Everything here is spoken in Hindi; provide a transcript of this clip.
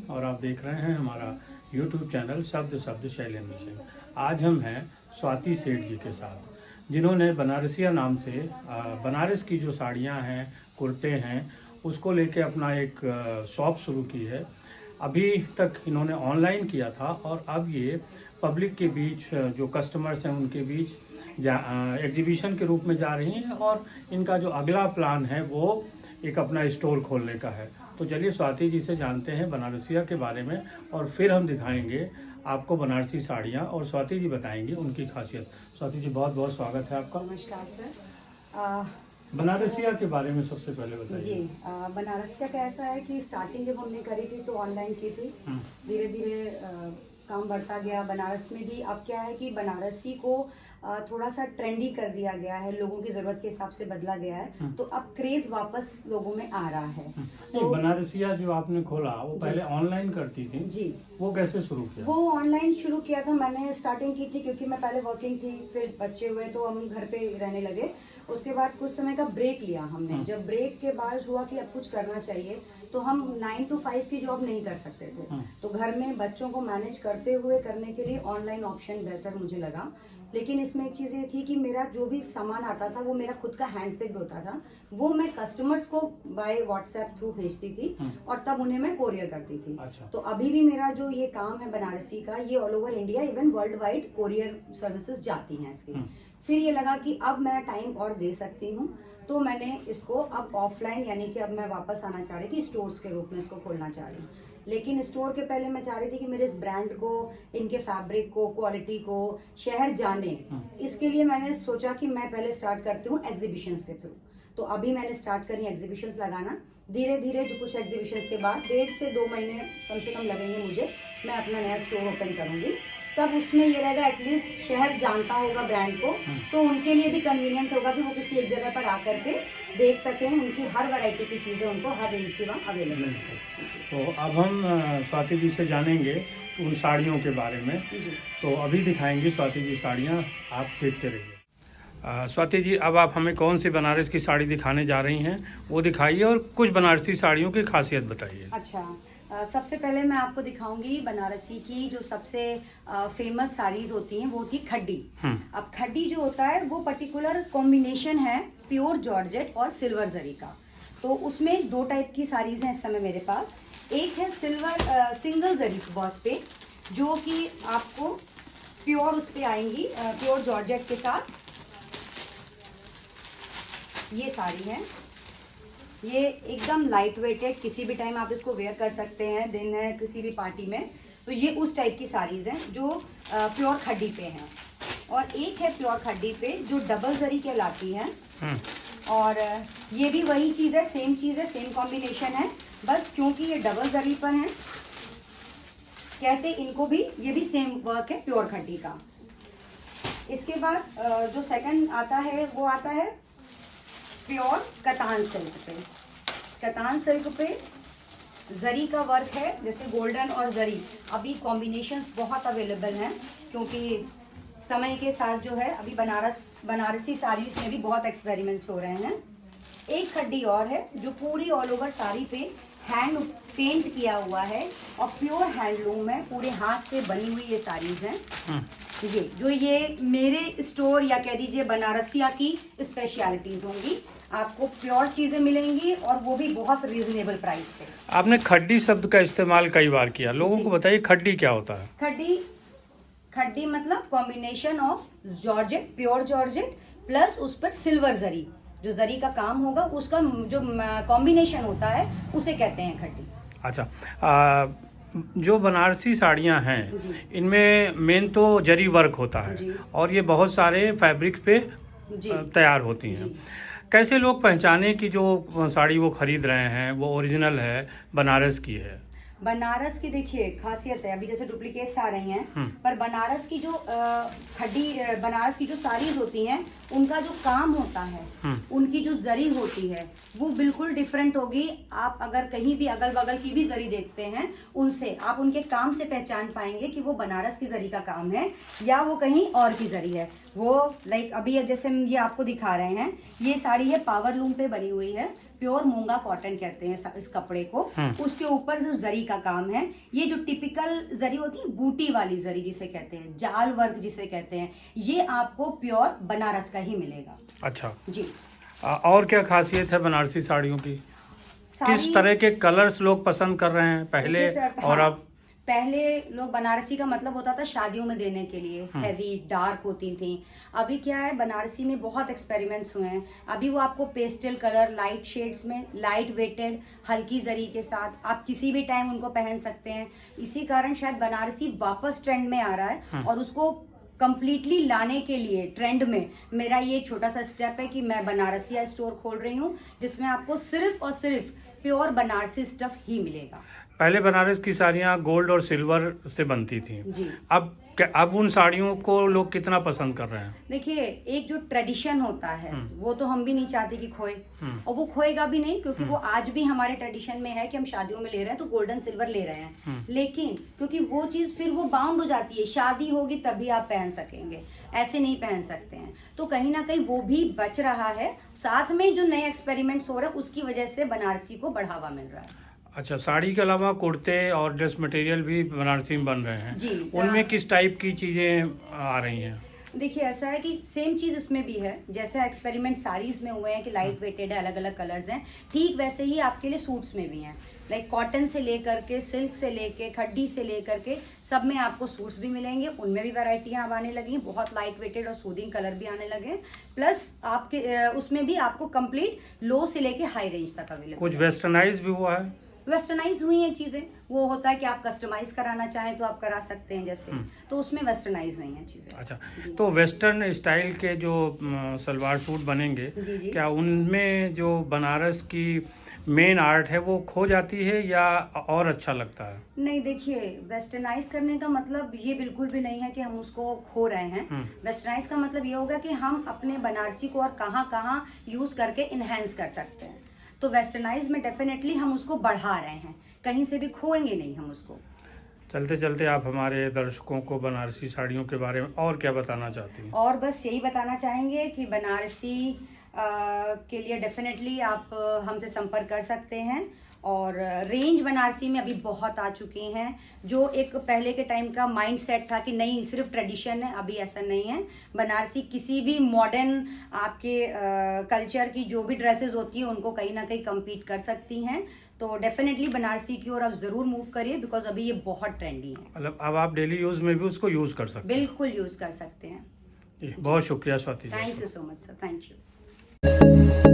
और आप देख रहे हैं हमारा YouTube चैनल शब्द शब्द शैलेंद्र सिंह। आज हम हैं स्वाति सेठ जी के साथ, जिन्होंने बनारसिया नाम से बनारस की जो साड़ियाँ हैं, कुर्ते हैं, उसको लेके अपना एक शॉप शुरू की है। अभी तक इन्होंने ऑनलाइन किया था और अब ये पब्लिक के बीच, जो कस्टमर्स हैं उनके बीच एग्जीबिशन के रूप में जा रही हैं और इनका जो अगला प्लान है वो एक अपना स्टोर खोलने का है। तो चलिए स्वाति जी से जानते हैं बनारसिया के बारे में और फिर हम दिखाएंगे आपको बनारसी साड़ियाँ और स्वाति जी बताएंगी उनकी खासियत। स्वाति जी बहुत बहुत स्वागत है आपका। नमस्कार सर। बनारसिया के बारे में सबसे पहले बताइए। जी, बनारसिया का ऐसा है कि स्टार्टिंग जब हमने करी थी तो ऑनलाइन की थी। धीरे धीरे काम बढ़ता गया। बनारस में भी अब क्या है कि बनारसी को थोड़ा सा ट्रेंडी कर दिया गया है, लोगों की ज़रूरत के हिसाब से बदला गया है, तो अब क्रेज वापस लोगों में आ रहा है। तो बनारसिया जो आपने खोला वो पहले ऑनलाइन करती थी जी, वो कैसे शुरू किया? वो ऑनलाइन शुरू किया था। मैंने स्टार्टिंग की थी क्योंकि मैं पहले वर्किंग थी, फिर बच्चे हुए तो हम घर पे रहने लगे। उसके बाद कुछ समय का ब्रेक लिया हमने। जब ब्रेक के बाद हुआ कि अब कुछ करना चाहिए, तो हम 9 to 5 की जॉब नहीं कर सकते थे, तो घर में बच्चों को मैनेज करते हुए करने के लिए ऑनलाइन ऑप्शन बेहतर मुझे लगा। लेकिन इसमें एक चीज़ ये थी कि मेरा जो भी सामान आता था वो मेरा खुद का हैंड पिक्ड होता था, वो मैं कस्टमर्स को बाय व्हाट्सएप थ्रू भेजती थी और तब उन्हें मैं कोरियर करती थी। अच्छा। तो अभी भी मेरा जो ये काम है बनारसी का, ये all over India, even world wide courier services जाती हैं इसकी। फिर ये लगा कि अब मैं टाइम और दे सकती हूँ, तो मैंने इसको अब ऑफलाइन, यानी कि अब मैं वापस आना चाह रही थी, स्टोर्स के रूप में इसको खोलना चाह रही हूँ। लेकिन स्टोर के पहले मैं चाह रही थी कि मेरे इस ब्रांड को, इनके फैब्रिक को, क्वालिटी को शहर जाने। इसके लिए मैंने सोचा कि मैं पहले स्टार्ट करती हूँ एग्जीबिशंस के थ्रू। तो अभी मैंने स्टार्ट करी एग्जीबिशंस लगाना। धीरे धीरे जो कुछ एग्जीबिशंस के बाद 1.5 से 2 महीने कम से कम लगेंगे मुझे, मैं अपना नया स्टोर ओपन करूँगी। तब उसमें ये रहेगा एटलीस्ट शहर जानता होगा ब्रांड को, तो उनके लिए भी कन्वीनियंट होगा कि वो किसी एक जगह पर आकर के देख सकें। उनकी हर वैरायटी की चीज़ें उनको हर रेंज की वहाँ अवेलेबल है। तो अब हम स्वाति जी से जानेंगे उन साड़ियों के बारे में। तो अभी दिखाएंगे स्वाति जी साड़ियाँ, आप देखते रहिए। स्वाति जी, अब आप हमें कौन सी बनारस की साड़ी दिखाने जा रही हैं वो दिखाइए और कुछ बनारसी साड़ियों की खासियत बताइए। अच्छा, सबसे पहले मैं आपको दिखाऊंगी बनारसी की जो सबसे फेमस साड़ीज होती हैं, वो होती खड्डी। अब खड्डी जो होता है वो पर्टिकुलर कॉम्बिनेशन है प्योर जॉर्जेट और सिल्वर जरी का। तो उसमें 2 टाइप की साड़ीज हैं इस समय मेरे पास। एक है सिल्वर सिंगल जरी वर्क पे, जो कि आपको प्योर उस पे आएंगी, प्योर जॉर्जेट के साथ। ये साड़ी है, ये एकदम लाइट वेटेड, किसी भी टाइम आप इसको वेयर कर सकते हैं, दिन है किसी भी पार्टी में। तो ये उस टाइप की साड़ीज हैं जो प्योर खड्डी पे हैं। और एक है प्योर खड्डी पे जो डबल जरी कहलाती है। और ये भी वही चीज़ है, सेम चीज़ है, सेम कॉम्बिनेशन है, बस क्योंकि ये डबल जरी पर हैं कहते इनको भी, ये भी सेम वर्क है प्योर खड्डी का। इसके बाद जो सेकंड आता है वो आता है प्योर कतान सिल्क पे। कतान सिल्क पे जरी का वर्क है, जैसे गोल्डन और जरी। अभी कॉम्बिनेशंस बहुत अवेलेबल हैं क्योंकि समय के साथ जो है अभी बनारसी साड़ीज में भी बहुत एक्सपेरिमेंट्स हो रहे हैं। एक खड्डी और है जो पूरी ऑल ओवर साड़ी पे हैंड पेंट किया हुआ है और प्योर हैंडलूम है, पूरे हाथ से बनी हुई ये साड़ीज हैं। ये मेरे स्टोर या कह दीजिए बनारसिया की स्पेशलिटीज होंगी। आपको प्योर चीजें मिलेंगी और वो भी बहुत रीजनेबल प्राइस पे। आपने खड्डी शब्द का इस्तेमाल कई बार किया, लोगों को बताइए खड्डी क्या होता है? खड्डी मतलब combination of georgette, pure georgette plus उस पर सिल्वर जरी, जो जरी का काम होगा उसका जो कॉम्बिनेशन होता है उसे कहते हैं खड्डी। अच्छा, जो बनारसी साड़ियाँ हैं इनमें मेन तो जरी वर्क होता है और ये बहुत सारे फैब्रिक पे तैयार होती हैं। कैसे लोग पहचाने कि जो साड़ी वो खरीद रहे हैं वो ओरिजिनल है, बनारस की है? बनारस की देखिए खासियत है, अभी जैसे डुप्लीकेट्स आ रही हैं, पर बनारस की जो खड्डी बनारस की जो साड़ीज होती हैं उनका जो काम होता है, उनकी जो जरी होती है वो बिल्कुल डिफरेंट होगी। आप अगर कहीं भी अगल बगल की भी जरी देखते हैं उनसे आप उनके काम से पहचान पाएंगे कि वो बनारस की जरी का काम है या वो कहीं और की जरी है। वो लाइक अभी जैसे हम ये आपको दिखा रहे हैं, ये साड़ी है पावर लूम पे बनी हुई है, प्योर मूंगा कॉटन कहते हैं इस कपड़े को। उसके ऊपर जो जरी का काम है, ये जो टिपिकल जरी होती है बूटी वाली जरी जिसे कहते हैं, जाल वर्क जिसे कहते हैं, ये आपको प्योर बनारस का ही मिलेगा। अच्छा जी। और क्या खासियत है बनारसी साड़ियों की? किस तरह के कलर्स लोग पसंद कर रहे हैं पहले और अब? पहले लोग बनारसी का मतलब होता था शादियों में देने के लिए, हैवी डार्क होती थी। अभी क्या है, बनारसी में बहुत एक्सपेरिमेंट्स हुए हैं। अभी वो आपको पेस्टल कलर, लाइट शेड्स में, लाइट वेटेड, हल्की जरी के साथ आप किसी भी टाइम उनको पहन सकते हैं। इसी कारण शायद बनारसी वापस ट्रेंड में आ रहा है और उसको कंप्लीटली लाने के लिए ट्रेंड में मेरा ये छोटा सा स्टेप है कि मैं बनारसिया स्टोर खोल रही हूँ जिसमें आपको सिर्फ और सिर्फ प्योर बनारसी स्टफ ही मिलेगा। पहले बनारस की साड़ियाँ गोल्ड और सिल्वर से बनती थी जी। अब उन साड़ियों को लोग कितना पसंद कर रहे हैं? देखिए, एक जो ट्रेडिशन होता है वो तो हम भी नहीं चाहते कि खोए, और वो खोएगा भी नहीं, क्योंकि वो आज भी हमारे ट्रेडिशन में है कि हम शादियों में ले रहे हैं तो गोल्डन सिल्वर ले रहे हैं। लेकिन क्योंकि वो चीज फिर वो बाउंड हो जाती है, शादी होगी तभी आप पहन सकेंगे, ऐसे नहीं पहन सकते हैं। तो कहीं ना कहीं वो भी बच रहा है। साथ में जो नए एक्सपेरिमेंट्स हो रहे हैं उसकी वजह से बनारसी को बढ़ावा मिल रहा है। अच्छा, साड़ी के अलावा कुर्ते और ड्रेस मटेरियल भी बनारसी में बन रहे हैं जी। उनमें किस टाइप की चीजें आ रही हैं? देखिए, ऐसा है कि सेम चीज उसमें भी है। जैसे एक्सपेरिमेंट साड़ीज में हुए हैं कि लाइट वेटेड है, अलग अलग कलर्स हैं, ठीक वैसे ही आपके लिए सूट्स में भी हैं। लाइक कॉटन से लेकर के, सिल्क से लेके, खड्डी से लेकर के सब में आपको सूट्स भी मिलेंगे। उनमें भी वैरायटियां अब आने लगी हैं, बहुत लाइट वेटेड और सूदिंग कलर भी आने लगे हैं। प्लस आपके उसमें भी आपको कंप्लीट लो से लेके हाई रेंज तक अवेलेबल। कुछ वेस्टर्नाइज भी हुआ है? वेस्टर्नाइज हुई हैं चीजें। वो होता है कि आप कस्टमाइज कराना चाहें तो आप करा सकते हैं जैसे, तो उसमें वेस्टर्नाइज हुई हैं चीजें। अच्छा, तो वेस्टर्न स्टाइल के जो सलवार सूट बनेंगे, जी। क्या उनमें जो बनारस की मेन आर्ट है वो खो जाती है या और अच्छा लगता है? नहीं, देखिए, वेस्टर्नाइज करने का मतलब ये बिल्कुल भी नहीं है कि हम उसको खो रहे हैं। वेस्टर्नाइज का मतलब ये होगा कि हम अपने बनारसी को और कहाँ कहाँ यूज करके इनहेंस कर सकते हैं। तो वेस्टर्नाइज में डेफिनेटली हम उसको बढ़ा रहे हैं, कहीं से भी खोएंगे नहीं हम उसको। चलते चलते आप हमारे दर्शकों को बनारसी साड़ियों के बारे में और क्या बताना चाहती हैं? और बस यही बताना चाहेंगे कि बनारसी के लिए डेफिनेटली आप हमसे संपर्क कर सकते हैं। और रेंज बनारसी में अभी बहुत आ चुकी हैं। जो एक पहले के टाइम का माइंड सेट था कि नहीं सिर्फ ट्रेडिशन है, अभी ऐसा नहीं है। बनारसी किसी भी मॉडर्न आपके कल्चर की जो भी ड्रेसेस होती हैं उनको कहीं ना कहीं कम्पीट कर सकती हैं। तो डेफिनेटली बनारसी की ओर आप जरूर मूव करिए, बिकॉज अभी ये बहुत ट्रेंडी है। मतलब अब आप डेली यूज में भी उसको यूज कर सकते हैं? बिल्कुल यूज कर सकते हैं। बहुत शुक्रिया Swati ji. Thank you so much sir, thank you.